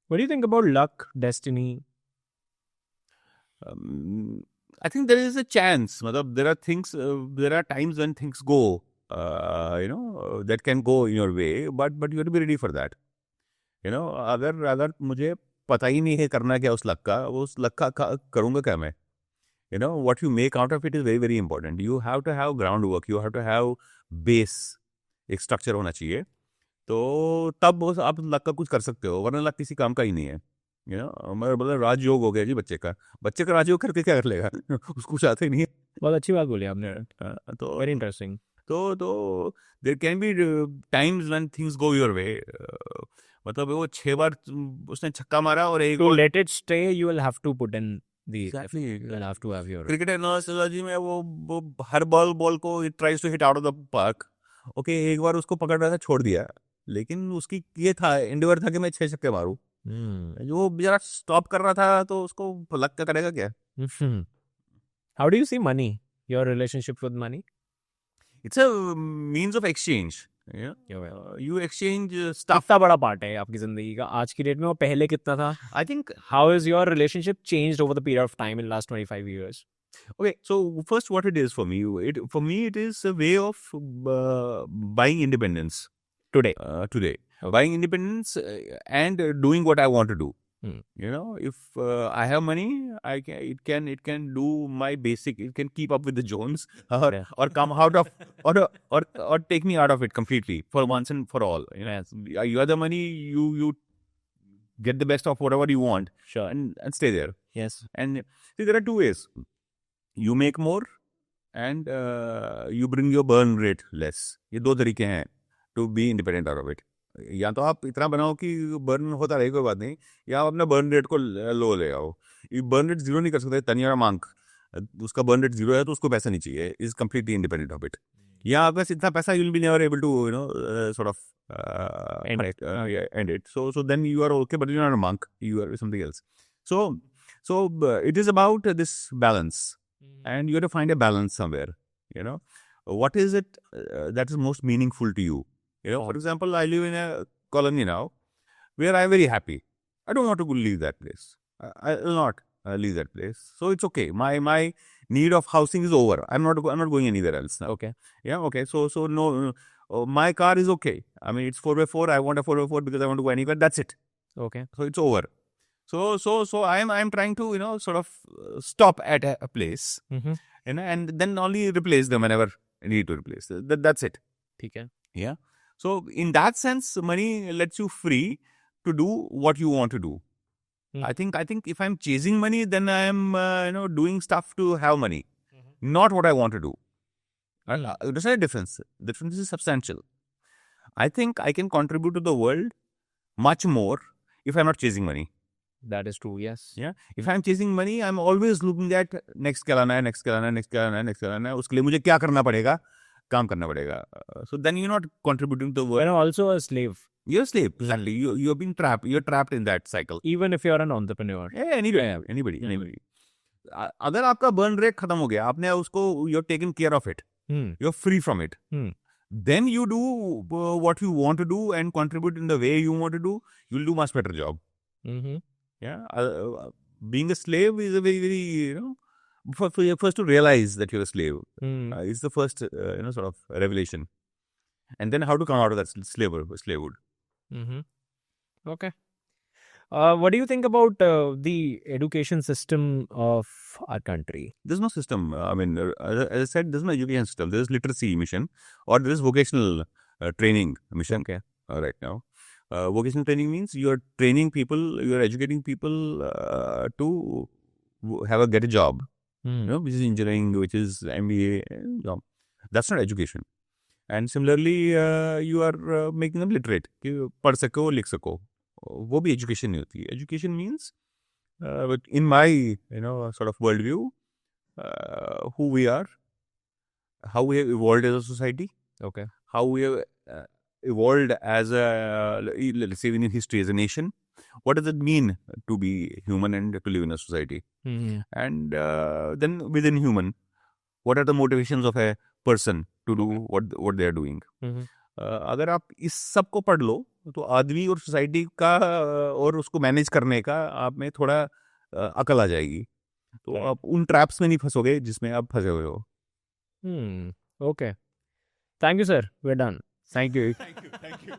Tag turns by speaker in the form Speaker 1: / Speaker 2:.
Speaker 1: What do you think about luck, destiny?
Speaker 2: I think there is a chance. मतलब there are things, there are times when things go, that can go in your way, but you have to be ready for that. अगर मुझे पता ही नहीं है करना क्या उस luck का करूँगा क्या मैं? What you make out of it is very very important. You have to have groundwork. You have to have base. एक स्ट्रक्चर होना चाहिए. तो तब आप लक का कुछ कर सकते हो, वरना लक किसी काम का ही नहीं है. मतलब राजयोग हो गया जी बच्चे का राजयोग करके क्या कर लेगा? उसको कुछ आता ही नहीं है.
Speaker 1: बहुत अच्छी बात बोली आपने.
Speaker 2: तो
Speaker 1: वेरी इंटरेस्टिंग.
Speaker 2: तो there can be times when things go your way. मतलब वो 6 बार उसने छक्का मारा और एक
Speaker 1: To let it stay, you will have to put in the.
Speaker 2: Exactly.
Speaker 1: You will have to have your.
Speaker 2: Cricket analogy में वो हर बॉल को it tries to hit out of the park. Okay, एक बार उसको पकड़ रहा था, छोड़ दिया, लेकिन उसकी ये था, एंडेवर था कि मैं 6 छक्के मारूं. जो बेचारा स्टॉप कर रहा था, तो उसको लक का करेगा क्या?
Speaker 1: How do you see money? Your relationship with money?
Speaker 2: It's a means of exchange. You exchange stuff.
Speaker 1: कितना बड़ा पार्ट है आपकी जिंदगी का आज की डेट में, और पहले कितना था?
Speaker 2: I think.
Speaker 1: How is your relationship changed over the period of time in last 25 years?
Speaker 2: Okay, so first, what it is for me, it is a way of buying independence
Speaker 1: Today.
Speaker 2: Today, buying independence and doing what I want to do. If I have money, it can do my basic. It can keep up with the Jones, or come out of, or take me out of it completely for once and for all. You have the money, you get the best of whatever you want,
Speaker 1: Sure.
Speaker 2: and stay there.
Speaker 1: Yes.
Speaker 2: And see, there are two ways. You make more and you bring your burn rate less. ये दो तरीके हैं to be independent out of it. या तो आप इतना बनाओ कि बर्न होता रहे, कोई बात नहीं, या आप अपना बर्न रेट को लो ले आओ. ये बर्न रेट जीरो नहीं कर सकते. तनिया मांग, उसका बर्न रेट जीरो है तो उसको पैसा नहीं चाहिए. Is completely independent of it. या आपके पास इतना पैसा, you will be never able to sort of end it. So then you are okay, but you're not a monk. You are something else. So it is about this balance, and you have to find a balance somewhere. What is it that is most meaningful to you? For example, I live in a colony now where I'm very happy. I don't want to leave that place. I will not leave that place. So it's okay. My need of housing is over. I'm not going anywhere else now.
Speaker 1: Okay.
Speaker 2: Yeah. Okay. So no. My car is okay. I mean, it's 4x4. I want a 4x4 because I want to go anywhere. That's it.
Speaker 1: Okay.
Speaker 2: So it's over. So I'm trying to sort of stop at a place, and then only replace them whenever I need to replace. That's it.
Speaker 1: Okay.
Speaker 2: Yeah. So in that sense, money lets you free to do what you want to do. I think if I'm chasing money, then I am doing stuff to have money, not what I want to do. There's a difference. The difference is substantial. I think I can contribute to the world much more if I'm not chasing money.
Speaker 1: That is true. Yes.
Speaker 2: Yeah. If I'm chasing money, I'm always looking at next क्या लाना है, next क्या लाना है, next क्या लाना है, next क्या लाना है. उसके लिए मुझे क्या करना पड़ेगा, काम करना पड़ेगा. So then you're not contributing to the world.
Speaker 1: And also a slave.
Speaker 2: You're a slave. Exactly. You're being trapped. You're trapped in that cycle.
Speaker 1: Even if you're an entrepreneur.
Speaker 2: Yeah, anybody. अगर आपका burn rate खत्म हो गया, आपने उसको, you're taken care of it. You're free from it. Then you do what you want to do and contribute in the way you want to do. You'll do much better job. Yeah. Being a slave is a very, very, first to realize that you're a slave. It's the first, sort of revelation. And then how to come out of that slavehood.
Speaker 1: Okay. What do you think about the education system of our country?
Speaker 2: There's no system. I mean, as I said, there's no education system. There's literacy mission, or there is vocational training mission.
Speaker 1: Okay.
Speaker 2: Right now. Vocational training means you're training people, you're educating people to get a job. Which is engineering, which is MBA. That's not education. And similarly, you are making them literate. कि पढ़ सको, लिख सको. वो भी education नहीं होती. Education means, in my sort of worldview, who we are, how we have evolved as a society.
Speaker 1: Okay.
Speaker 2: How we have evolved as let's say in history as a nation. What does it mean to be human and to live in a society? And then within human, what are the motivations of a person to do what they are doing? अगर आप इस सब को पढ़ लो, तो आदमी और society का और उसको मैनेज करने का आप में थोड़ा अकल आ जाएगी, तो
Speaker 1: Right.
Speaker 2: आप उन ट्रैप्स में नहीं फंसोगे जिसमें आप फंसे हुए हो।
Speaker 1: Okay. Thank you, sir. We're done. Thank you.
Speaker 2: Thank you.